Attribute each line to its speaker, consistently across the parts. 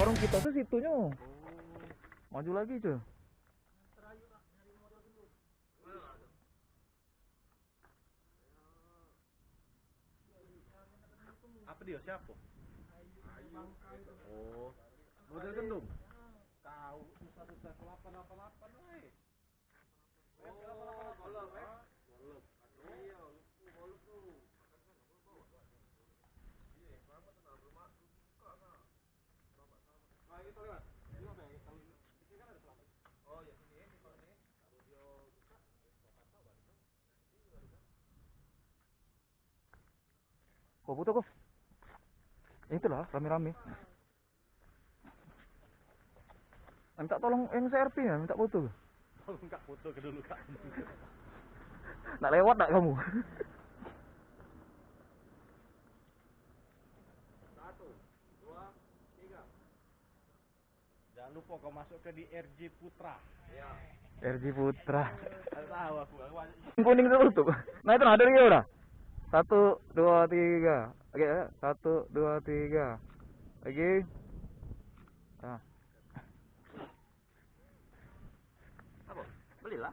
Speaker 1: warung kita tuh situnya. Maju lagi cuy.
Speaker 2: Apa dia? Siapa? Oh, model gendum. Kau susah-susah 888 weh. Oh, golok golok. Iya, golok tuh. Iya, selamat tenang rumah buka kan. Nah, itu lewat. Ini apa ya? Kalau di sini kan ada selamat. Oh, ya sini di sini. Kalau dia buka, kok tahu balik. Ini juga ada.
Speaker 1: Kok foto kok? Itulah rame-rame. Minta tolong yang CRP ya, minta foto.
Speaker 2: Tolong Kak foto ke dulu Kak.
Speaker 1: Nak lewat nak kamu?
Speaker 2: 1, 2, 3. Jangan lupa kau masuk ke di RJ Putra. Iya.
Speaker 1: RJ Putra.
Speaker 2: Enggak tahu aku.
Speaker 1: Kuning dulu tuh. Nah itu ada lagi udah. 1, 2, 3. Oke, 1, 2, 3. Lagi. Ah.
Speaker 2: Apa? Belilah.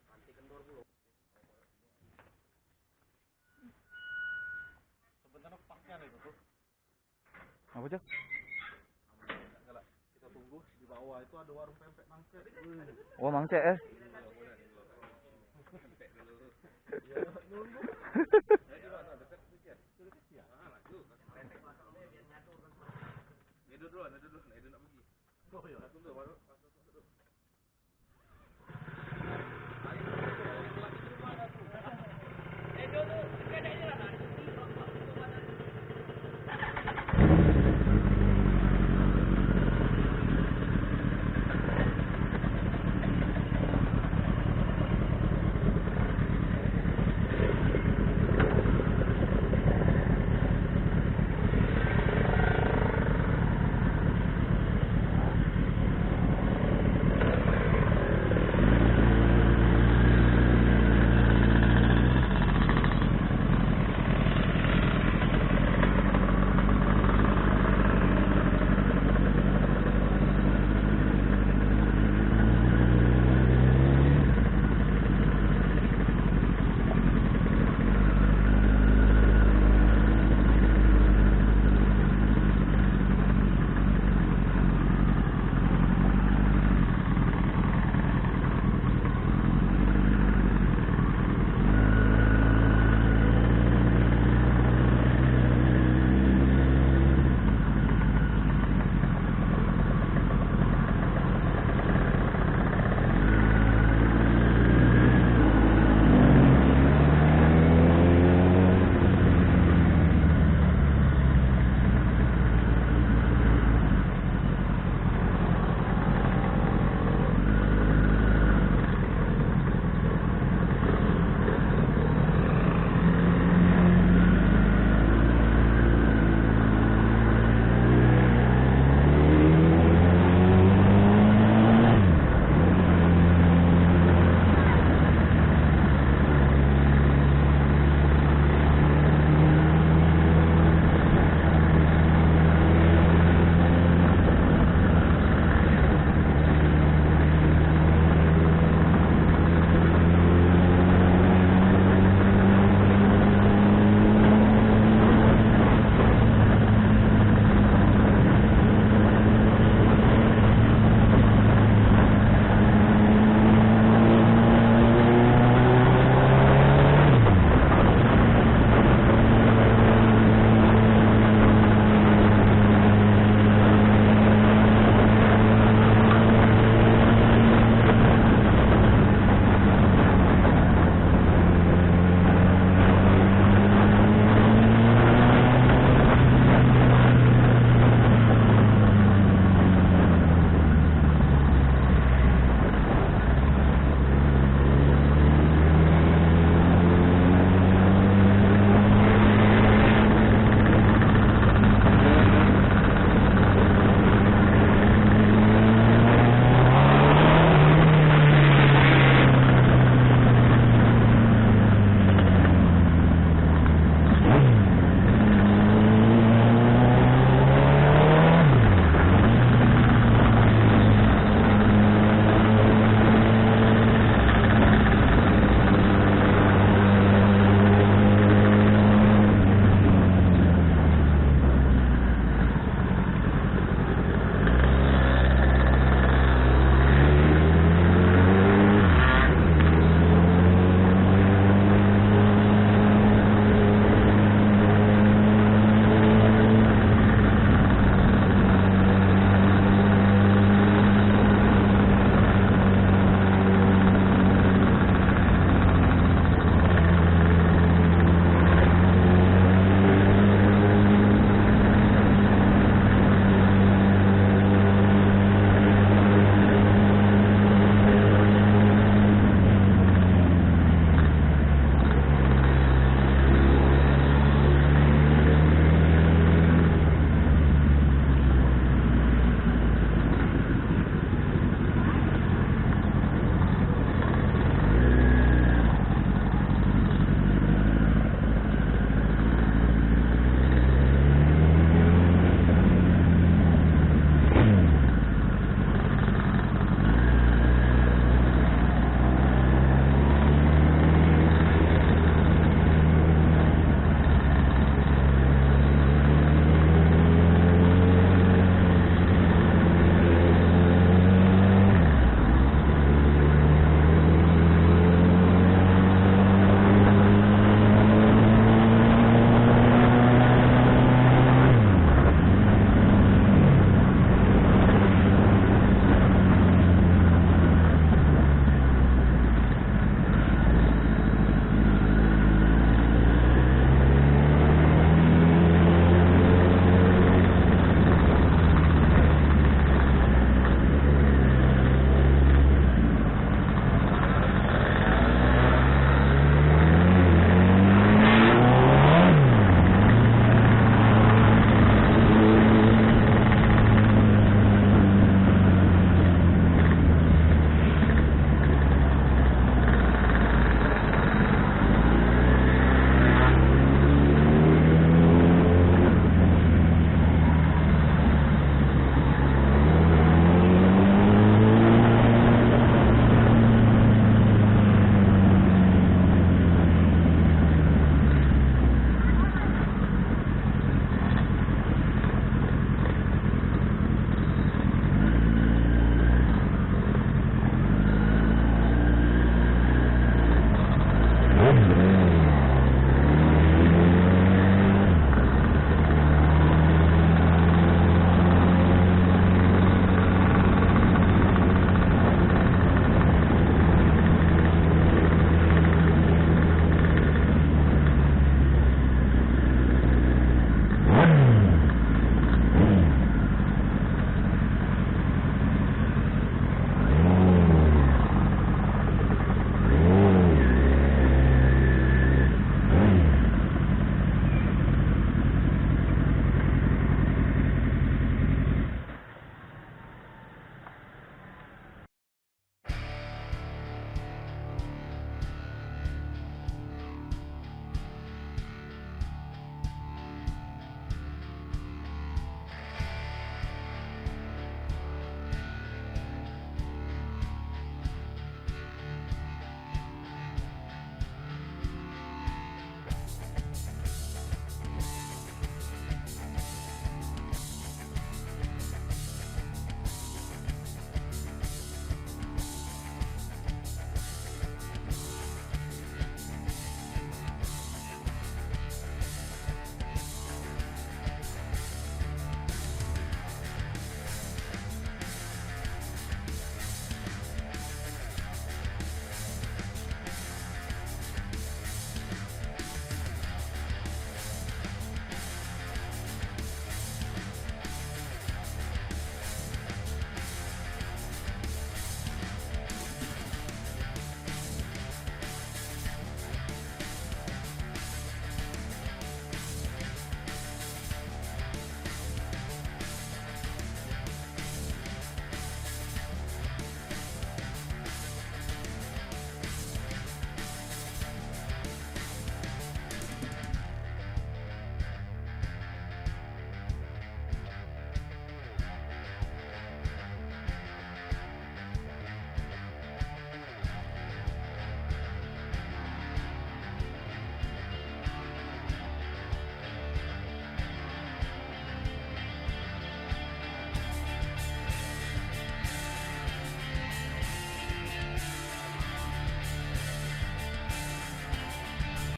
Speaker 2: Nanti kendor dulu. Sebenarnya paknya itu tuh.
Speaker 1: Apa cak?
Speaker 2: Enggak, kita tunggu di bawah itu ada warung pempek mangkek.
Speaker 1: Oh Mang Cek
Speaker 2: Pempek dulu. Ya, nunggu. Di mana dekat situ? Dekat ya. Ah, laju. Ini dulu, nak pergi. Oh iya. Tunggu baru.